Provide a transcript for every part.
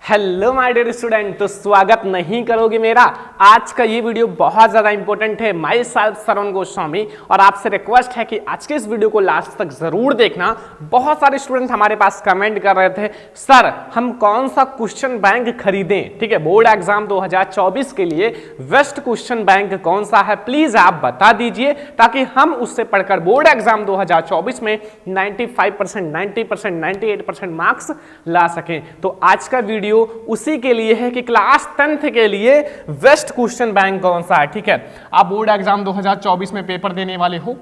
Hello my dear student, तो स्वागत नहीं करोगे मेरा। आज का ये वीडियो बहुत ज़्यादा इंपॉर्टेंट है। माई सेल्फ श्रवण गोस्वामी, और आपसे रिक्वेस्ट है कि आज के इस वीडियो को लास्ट तक जरूर देखना। बहुत सारे स्टूडेंट हमारे पास कमेंट कर रहे थे, सर हम कौन सा क्वेश्चन बैंक खरीदें। ठीक है, बोर्ड एग्जाम 2024 के लिए बेस्ट क्वेश्चन बैंक कौन सा है, प्लीज आप बता दीजिए, ताकि हम उससे पढ़कर बोर्ड एग्जाम 2024 में 95%, 90%, 98% मार्क्स ला सकें। तो आज का वीडियो उसी के लिए है कि क्लास 10th के लिए बेस्ट क्वेश्चन बैंक कौन सा है। ठीक है, आप बोर्ड एग्जाम 2024 में पेपर देने वाले हो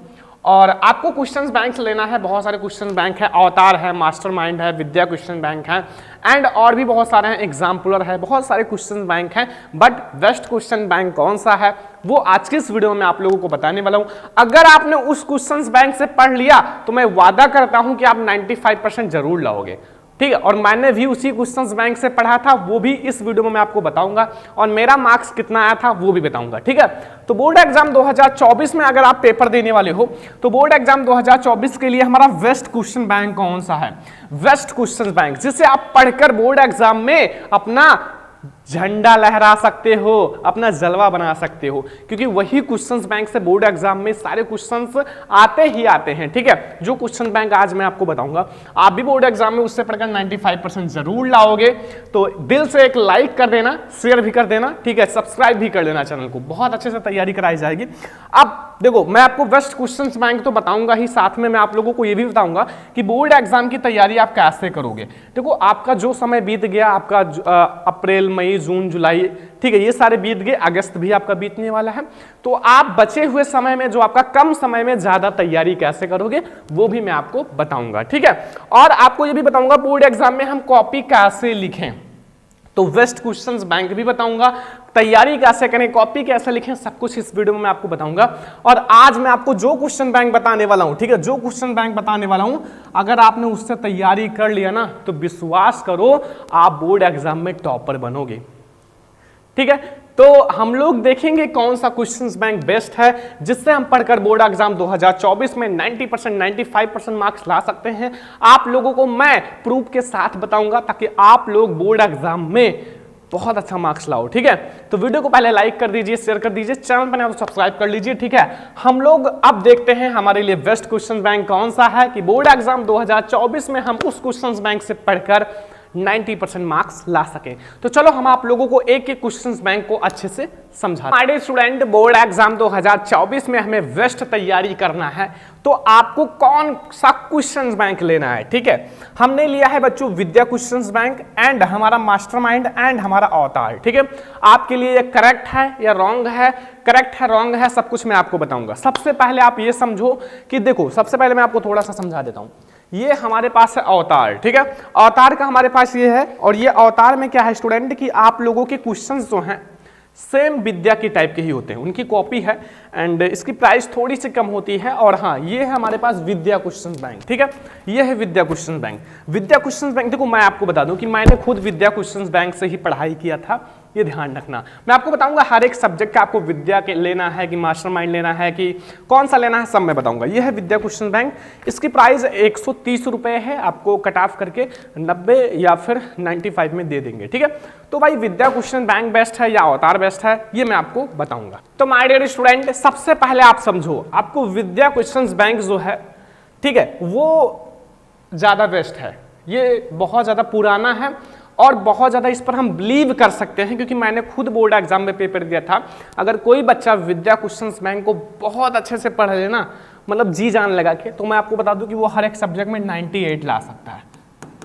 और आपको क्वेश्चन बैंक लेना है। बहुत सारे क्वेश्चन बैंक है, अवतार है, मास्टरमाइंड है, विद्या क्वेश्चन बैंक है एंड और भी बहुत सारे हैं, एग्जाम्पलर है, बहुत सारे क्वेश्चन बैंक हैं। बट बेस्ट क्वेश्चन बैंक कौन सा है वो आज के इस वीडियो में आप लोगों को बताने वाला हूं। अगर आपने उस क्वेश्चन बैंक से पढ़ लिया तो मैं वादा करता हूं कि आप 95% जरूर लाओगे। ठीक है, और मैंने भी उसी क्वेश्चंस बैंक से पढ़ा था, वो भी इस वीडियो में मैं आपको बताऊंगा, और मेरा मार्क्स कितना आया था वो भी बताऊंगा। ठीक है, तो बोर्ड एग्जाम 2024 में अगर आप पेपर देने वाले हो तो बोर्ड एग्जाम 2024 के लिए हमारा बेस्ट क्वेश्चन बैंक कौन सा है। बेस्ट क्वेश्चन बैंक जिसे आप पढ़कर बोर्ड एग्जाम में अपना झंडा लहरा सकते हो, अपना जलवा बना सकते हो, क्योंकि वही क्वेश्चंस बैंक से बोर्ड एग्जाम में सारे क्वेश्चंस आते ही आते हैं। ठीक है, जो क्वेश्चन बैंक आज मैं आपको बताऊंगा आप भी बोर्ड एग्जाम में उससे पढ़कर 95% जरूर लाओगे। तो दिल से एक लाइक कर देना, शेयर भी कर देना, ठीक है, सब्सक्राइब भी कर देना चैनल को, बहुत अच्छे से तैयारी कराई जाएगी। अब देखो, मैं आपको बेस्ट क्वेश्चंस बैंक तो बताऊंगा ही, साथ में मैं आप लोगों को यह भी बताऊंगा कि बोर्ड एग्जाम की तैयारी आप कैसे करोगे। देखो, आपका जो समय बीत गया, आपका अप्रैल, मई, जून, जुलाई, ठीक है, ये सारे बीत गए, अगस्त भी आपका बीतने वाला है। तो आप बचे हुए समय में, जो आपका कम समय में ज्यादा तैयारी कैसे करोगे वो भी मैं आपको बताऊंगा। ठीक है, और आपको ये भी बताऊंगा बोर्ड एग्जाम में हम कॉपी कैसे लिखें, तो बेस्ट क्वेश्चंस बैंक भी बताऊंगा, तैयारी कैसे करें, कॉपी कैसे लिखें, सब कुछ इस वीडियो में मैं आपको बताऊंगा। और आज मैं आपको जो क्वेश्चन बैंक बताने वाला हूं, ठीक है, जो क्वेश्चन बैंक बताने वाला हूं, अगर आपने उससे तैयारी कर लिया ना तो विश्वास करो आप बोर्ड एग्जाम में टॉपर बनोगे। ठीक है, तो हम लोग देखेंगे कौन सा क्वेश्चंस बैंक बेस्ट है जिससे हम पढ़कर बोर्ड एग्जाम 2024 में 90%, 95% मार्क्स ला सकते हैं। आप लोगों को मैं प्रूफ के साथ बताऊंगा ताकि आप लोग बोर्ड एग्जाम में बहुत अच्छा मार्क्स लाओ। ठीक है, तो वीडियो को पहले लाइक कर दीजिए, शेयर कर दीजिए, चैनल पर नया तो सब्सक्राइब कर लीजिए। ठीक है, हम लोग अब देखते हैं हमारे लिए बेस्ट क्वेश्चन बैंक कौन सा है कि बोर्ड एग्जाम 2024 में हम उस क्वेश्चन बैंक से पढ़कर 90% मार्क्स ला सके। तो चलो हम आप लोगों को एक एक क्वेश्चंस बैंक को अच्छे से समझा। माय स्टूडेंट, बोर्ड एग्जाम 2024 में हमें बेस्ट तैयारी करना है तो आपको कौन सा क्वेश्चंस बैंक लेना है। ठीक है, हमने लिया है बच्चों विद्या क्वेश्चंस बैंक एंड हमारा मास्टरमाइंड एंड हमारा अवतार। ठीक है, आपके लिए ये करेक्ट है या रॉन्ग है, करेक्ट है रॉन्ग है, सब कुछ मैं आपको बताऊंगा। सबसे पहले आप ये समझो कि देखो, सबसे पहले मैं आपको थोड़ा सा समझा देता हूं। ये हमारे पास है अवतार, ठीक है, अवतार का हमारे पास ये है, और ये अवतार में क्या है स्टूडेंट कि आप लोगों के क्वेश्चंस जो हैं सेम विद्या की टाइप के ही होते हैं, उनकी कॉपी है एंड इसकी प्राइस थोड़ी सी कम होती है। और हाँ, ये है हमारे पास विद्या क्वेश्चन बैंक। ठीक है, ये है विद्या क्वेश्चन बैंक। विद्या क्वेश्चन बैंक, देखो मैं आपको बता दूं कि मैंने खुद विद्या क्वेश्चन बैंक से ही पढ़ाई किया था, ये ध्यान रखना। मैं आपको बताऊंगा हर एक सब्जेक्ट का आपको विद्या के लेना है कि मास्टरमाइंड लेना है कि कौन सा लेना है, सब मैं बताऊंगा। ये है विद्या क्वेश्चन बैंक, इसकी प्राइस 130 रुपए है, आपको कट ऑफ करके 90 या फिर 95 में दे देंगे। ठीक है, तो भाई विद्या क्वेश्चन बैंक बेस्ट है या अवतार बेस्ट है ये मैं आपको बताऊंगा। तो माय डियर स्टूडेंट, सबसे पहले आप समझो, आपको विद्या क्वेश्चन बैंक जो है, ठीक है, वो ज्यादा बेस्ट है। ये बहुत ज्यादा पुराना है और बहुत ज़्यादा इस पर हम बिलीव कर सकते हैं, क्योंकि मैंने खुद बोर्ड एग्जाम में पेपर दिया था। अगर कोई बच्चा विद्या क्वेश्चंस बैंक को बहुत अच्छे से पढ़ लेना, मतलब जी जान लगा के, तो मैं आपको बता दूं कि वो हर एक सब्जेक्ट में 98 ला सकता है,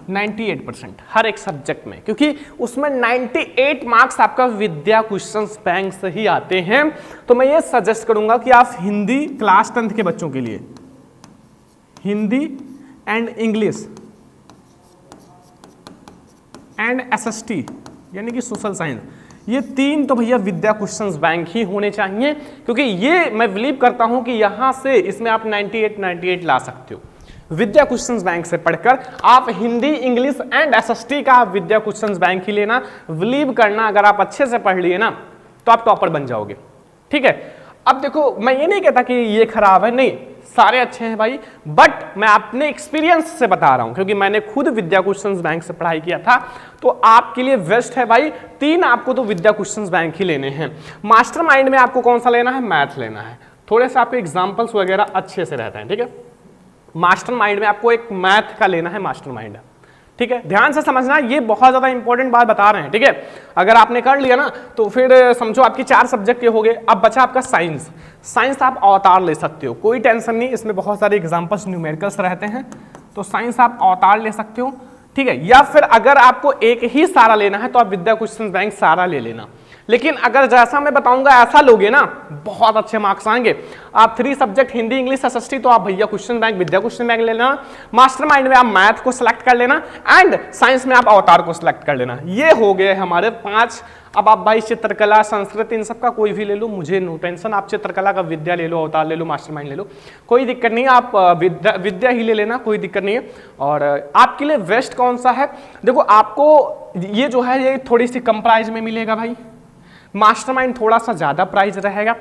98% हर एक सब्जेक्ट में, क्योंकि उसमें 98 मार्क्स आपका विद्या क्वेश्चंस बैंक से ही आते हैं। तो मैं ये सजेस्ट करूंगा कि आप हिंदी क्लास 10th के बच्चों के लिए Hindi and English and SST यानी कि सोशल साइंस, ये तीन तो भैया विद्या क्वेश्चंस बैंक ही होने चाहिए, क्योंकि ये मैं बिलीव करता हूं कि यहां से इसमें आप 98 ला सकते हो। विद्या क्वेश्चंस बैंक से पढ़कर आप हिंदी, इंग्लिश एंड SST का विद्या क्वेश्चंस बैंक ही लेना, बिलीव करना, अगर आप अच्छे से पढ़ लिए ना तो आप टॉपर बन जाओगे। ठीक है, अब देखो मैं ये नहीं कहता कि ये खराब है, नहीं सारे अच्छे हैं भाई, बट मैं अपने एक्सपीरियंस से बता रहा हूं क्योंकि मैंने खुद विद्या क्वेश्चंस बैंक से पढ़ाई किया था। तो आपके लिए बेस्ट है भाई, 3 आपको तो विद्या क्वेश्चंस बैंक ही लेने हैं। मास्टरमाइंड में आपको कौन सा लेना है, मैथ लेना है, थोड़े से आपके एग्जाम्पल्स वगैरह अच्छे से रहते हैं, ठीक है। मास्टरमाइंड में आपको एक मैथ का लेना है मास्टरमाइंड, ठीक है। ध्यान से समझना, ये बहुत ज्यादा इंपॉर्टेंट बात बता रहे हैं, ठीक है। अगर आपने कर लिया ना तो फिर समझो आपकी 4 सब्जेक्ट के हो गए। अब बचा आपका साइंस। साइंस आप अवतार ले सकते हो, कोई टेंशन नहीं, इसमें बहुत सारे एग्जांपल्स न्यूमेरिकल्स रहते हैं, तो साइंस आप अवतार ले सकते हो, ठीक है। या फिर अगर आपको एक ही सारा लेना है तो आप विद्या क्वेश्चन बैंक सारा ले लेना। लेकिन अगर जैसा मैं बताऊंगा ऐसा लोगे ना, बहुत अच्छे मार्क्स आएंगे। आप 3 सब्जेक्ट हिंदी, इंग्लिश, एसएसटी, तो आप भैया क्वेश्चन बैंक, विद्या क्वेश्चन बैंक ले लेना। मास्टरमाइंड में आप मैथ को सिलेक्ट कर लेना एंड साइंस में आप अवतार को सिलेक्ट कर लेना। ये हो गए हमारे 5। अब आप भाई चित्रकला, संस्कृत, इन सब का कोई भी ले लो, मुझे नो टेंशन। आप चित्रकला का विद्या ले लो, अवतार ले लो, मास्टरमाइंड ले लो, कोई दिक्कत नहीं है। आप विद्या ही ले लेना, कोई दिक्कत नहीं है। और आपके लिए बेस्ट कौन सा है, देखो आपको ये जो है ये थोड़ी सी कम प्राइस में मिलेगा भाई, मास्टरमाइंड थोड़ा सा ज्यादा प्राइस रहेगा,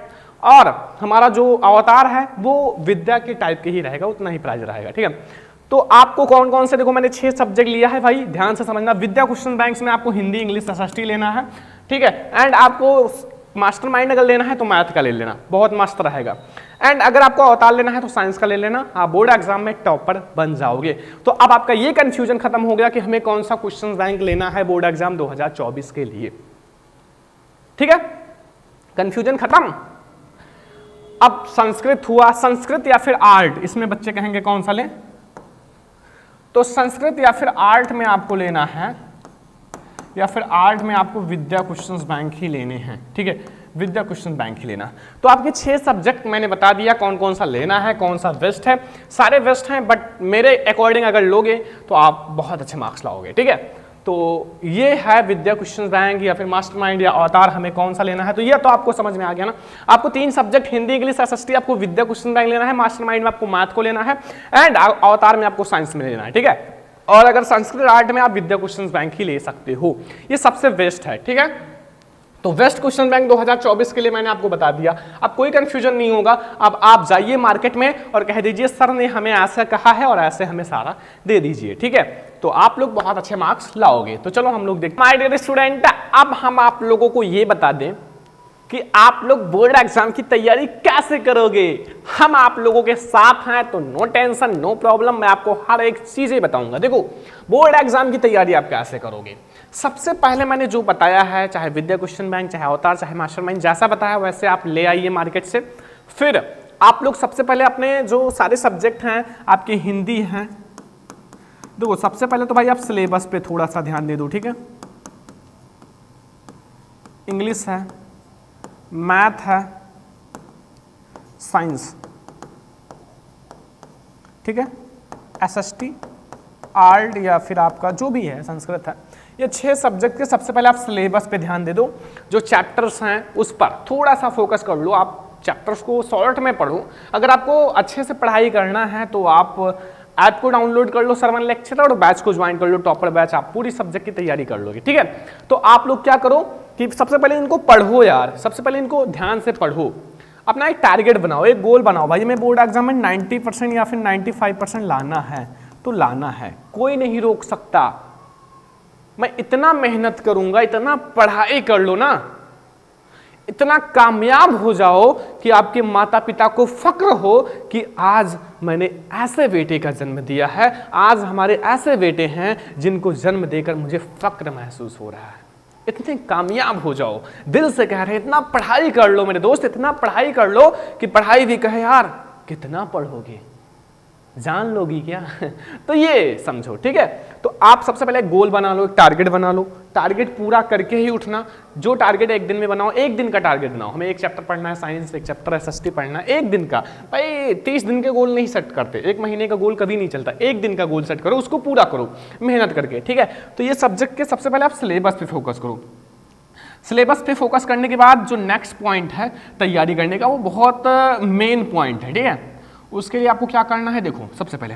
और हमारा जो अवतार है वो विद्या के टाइप के ही रहेगा, उतना ही प्राइस रहेगा, ठीक है। तो आपको कौन कौन से, देखो मैंने 6 सब्जेक्ट लिया है भाई, ध्यान से समझना। विद्या क्वेश्चन बैंक्स में आपको हिंदी, इंग्लिश, एसएसटी लेना है, ठीक है। एंड आपको मास्टरमाइंड अगर लेना है तो मैथ का ले लेना, बहुत मस्त रहेगा। एंड अगर आपको अवतार लेना है तो साइंस का ले लेना, आप बोर्ड एग्जाम में टॉपर बन जाओगे। तो अब आपका ये कंफ्यूजन खत्म हो गया कि हमें कौन सा क्वेश्चन बैंक लेना है बोर्ड एग्जाम 2024 के लिए, ठीक है। कंफ्यूजन खत्म। अब संस्कृत हुआ, संस्कृत या फिर आर्ट, इसमें बच्चे कहेंगे कौन सा लें, तो संस्कृत या फिर आर्ट में आपको लेना है, या फिर आर्ट में आपको विद्या क्वेश्चंस बैंक ही लेने हैं, ठीक है, विद्या क्वेश्चन बैंक ही लेना। तो आपके 6 सब्जेक्ट मैंने बता दिया कौन कौन सा लेना है, कौन सा बेस्ट है। सारे बेस्ट हैं, बट मेरे अकॉर्डिंग अगर लोगे तो आप बहुत अच्छे मार्क्स लाओगे, ठीक है। तो ये है विद्या क्वेश्चन बैंक या फिर मास्टरमाइंड या अवतार, हमें कौन सा लेना है। तो ये तो आपको समझ में आ गया ना। आपको 3 सब्जेक्ट हिंदी, इंग्लिश, एसएसटी, आपको विद्या क्वेश्चन बैंक लेना है, मास्टरमाइंड में आपको मैथ को लेना है, एंड अवतार में आपको साइंस में लेना है, ठीक है। और अगर संस्कृत आर्ट में आप विद्या क्वेश्चन बैंक ही ले सकते हो, ये सबसे बेस्ट है, ठीक है। तो बेस्ट क्वेश्चन बैंक 2024 के लिए मैंने आपको बता दिया। अब कोई कंफ्यूजन नहीं होगा। अब आप जाइए मार्केट में और कह दीजिए सर ने हमें ऐसा कहा है और ऐसे हमें सारा दे दीजिए, ठीक है। तो आप लोग बहुत अच्छे मार्क्स लाओगे। तो चलो हम लोग देखते हैं। माय डियर स्टूडेंट, अब हम आप लोगों को ये बता दें कि आप लोग बोर्ड एग्जाम की तैयारी कैसे करोगे। हम आप लोगों के साथ हैं, तो नो टेंशन, नो प्रॉब्लम, मैं आपको हर एक चीजें बताऊंगा। देखो बोर्ड एग्जाम की तैयारी आप कैसे करोगे। सबसे पहले मैंने जो बताया है, चाहे विद्या क्वेश्चन बैंक, चाहे अवतार, चाहे मास्टरमाइंड, जैसा बताया वैसे आप ले आइए मार्केट से। फिर आप लोग सबसे पहले अपने जो सारे सब्जेक्ट हैं, आपकी हिंदी हैं, देखो सबसे पहले तो भाई आप सिलेबस पे थोड़ा सा ध्यान दे दो, ठीक है। इंग्लिश है, मैथ है, साइंस, ठीक है, एसएसटी, आर्ट या फिर आपका जो भी है संस्कृत है, ये 6 सब्जेक्ट के सबसे पहले आप सिलेबस पे ध्यान दे दो। जो चैप्टर्स हैं उस पर थोड़ा सा फोकस कर लो। आप चैप्टर्स को शॉर्ट में पढ़ो। अगर आपको अच्छे से पढ़ाई करना है तो आप ऐप को डाउनलोड कर लो, सरवन लेक्चर, और बैच को ज्वाइन कर लो, टॉपर बैच, आप पूरी सब्जेक्ट की तैयारी कर लोगे, ठीक है। तो आप लोग क्या करो कि सबसे पहले इनको पढ़ो यार, सबसे पहले इनको ध्यान से पढ़ो। अपना एक टारगेट बनाओ, एक गोल बनाओ, भाई मैं बोर्ड एग्जाम में 90% या फिर 95% लाना है तो लाना है, कोई नहीं रोक सकता। मैं इतना मेहनत करूंगा, इतना पढ़ाई कर लो ना, इतना कामयाब हो जाओ कि आपके माता पिता को फक्र हो कि आज मैंने ऐसे बेटे का जन्म दिया है, आज हमारे ऐसे बेटे हैं जिनको जन्म देकर मुझे फक्र महसूस हो रहा है। इतने कामयाब हो जाओ, दिल से कह रहे हैं, इतना पढ़ाई कर लो मेरे दोस्त, इतना पढ़ाई कर लो कि पढ़ाई भी कहे यार कितना पढ़ोगे, जान लोगी क्या। तो ये समझो, ठीक है। तो आप सबसे पहले गोल बना लो, एक टारगेट बना लो, टारगेट पूरा करके ही उठना। जो टारगेट एक दिन में बनाओ, एक दिन का टारगेट बनाओ। हमें एक चैप्टर पढ़ना है साइंस, एक चैप्टर एसएसटी पढ़ना है, एक दिन का। भाई 30 दिन के गोल नहीं सेट करते, एक महीने का गोल कभी नहीं चलता, एक दिन का गोल सेट करो, उसको पूरा करो मेहनत करके, ठीक है। तो ये सब्जेक्ट के सबसे पहले आप सिलेबस पे फोकस करो। सिलेबस पे फोकस करने के बाद जो नेक्स्ट पॉइंट है तैयारी करने का, वो बहुत मेन पॉइंट है, ठीक है। उसके लिए आपको क्या करना है, देखो सबसे पहले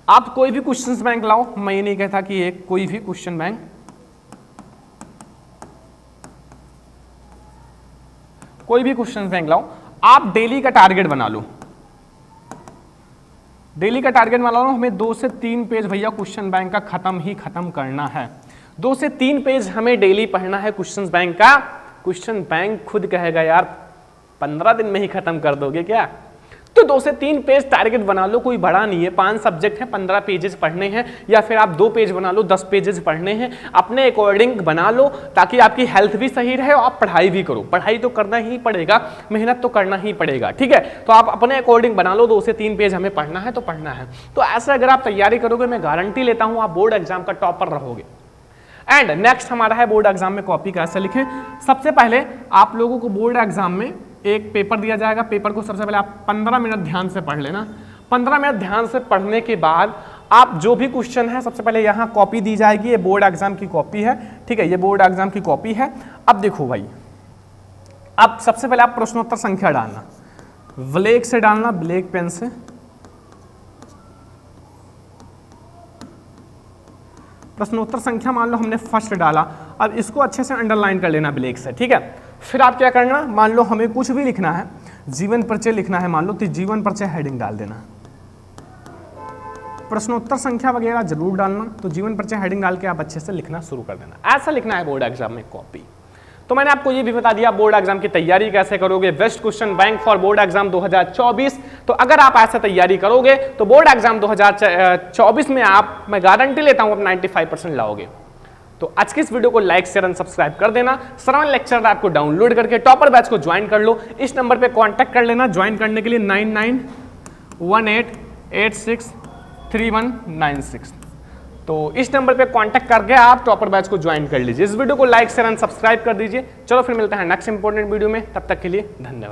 आप कोई भी क्वेश्चंस बैंक लाओ। मैं ये नहीं कहता कि एक कोई भी क्वेश्चन बैंक, कोई भी क्वेश्चन बैंक लाओ। आप डेली का टारगेट बना लो, डेली का टारगेट बना लो, हमें 2 से 3 पेज भैया क्वेश्चन बैंक का खत्म करना है। 2 से 3 पेज हमें डेली पढ़ना है क्वेश्चन बैंक का। क्वेश्चन बैंक खुद कहेगा यार 15 दिन में ही खत्म कर दोगे क्या? तो 2 से 3 पेज टारगेट बना लो, कोई बड़ा नहीं है। 5 सब्जेक्ट है, 15 पेजेस पढ़ने हैं, या फिर आप 2 पेज बना लो, 10 पेजेस पढ़ने हैं। अपने अकॉर्डिंग बना लो ताकि आपकी हेल्थ भी सही रहे और आप पढ़ाई भी करो। पढ़ाई तो करना ही पड़ेगा, मेहनत तो करना ही पड़ेगा, ठीक है। तो आप अपने अकॉर्डिंग बना लो, 2 से 3 पेज हमें पढ़ना है तो पढ़ना है। तो ऐसे अगर आप तैयारी करोगे, मैं गारंटी लेता हूं आप बोर्ड एग्जाम का टॉपर रहोगे। एंड नेक्स्ट हमारा है बोर्ड एग्जाम में कॉपी कैसे लिखें। सबसे पहले आप लोगों को बोर्ड एग्जाम में एक पेपर दिया जाएगा। पेपर को सबसे पहले आप 15 मिनट ध्यान से पढ़ लेना। 15 मिनट ध्यान से पढ़ने के बाद आप जो भी क्वेश्चन है सबसे पहले यहाँ कॉपी दी जाएगी। ये बोर्ड एग्जाम की कॉपी है, ठीक है, ये बोर्ड एग्जाम की कॉपी है। अब देखो भाई, अब सबसे पहले आप प्रश्नोत्तर संख्या डालना, ब्लैक से डालना, ब्लैक पेन से। प्रश्नोत्तर संख्या मान लो हमने फर्स्ट डाला, अब इसको अच्छे से अंडरलाइन कर लेना ब्लैक से, ठीक है। फिर आप क्या करना, मान लो हमें कुछ भी लिखना है, जीवन परिचय लिखना है मान लो, तो जीवन परिचय हेडिंग डाल देना। प्रश्नोत्तर संख्या वगैरह जरूर डालना, तो जीवन परिचय हेडिंग डाल के आप अच्छे से लिखना शुरू कर देना। ऐसा लिखना है बोर्ड एग्जाम में कॉपी। तो मैंने आपको ये भी बता दिया बोर्ड एग्जाम की तैयारी कैसे करोगे, best question bank for board exam 2024। तो अगर आप ऐसे तैयारी करोगे तो बोर्ड एग्जाम 2024 में आप, मैं गारंटी लेता हूं, आप 95% लाओगे। तो आज की इस वीडियो को लाइक शेयर एंड सब्सक्राइब कर देना। श्रवण लेक्चर ऐप को डाउनलोड करके टॉपर बैच को ज्वाइन कर लो। इस नंबर पे कांटेक्ट कर लेना ज्वाइन करने के लिए 9918863196। तो इस नंबर पे कांटेक्ट करके आप टॉपर बैच को ज्वाइन कर लीजिए। इस वीडियो को लाइक शेयर एंड सब्सक्राइब कर दीजिए। चलो फिर मिलते हैं नेक्स्ट इंपॉर्टेंट वीडियो में, तब तक के लिए धन्यवाद।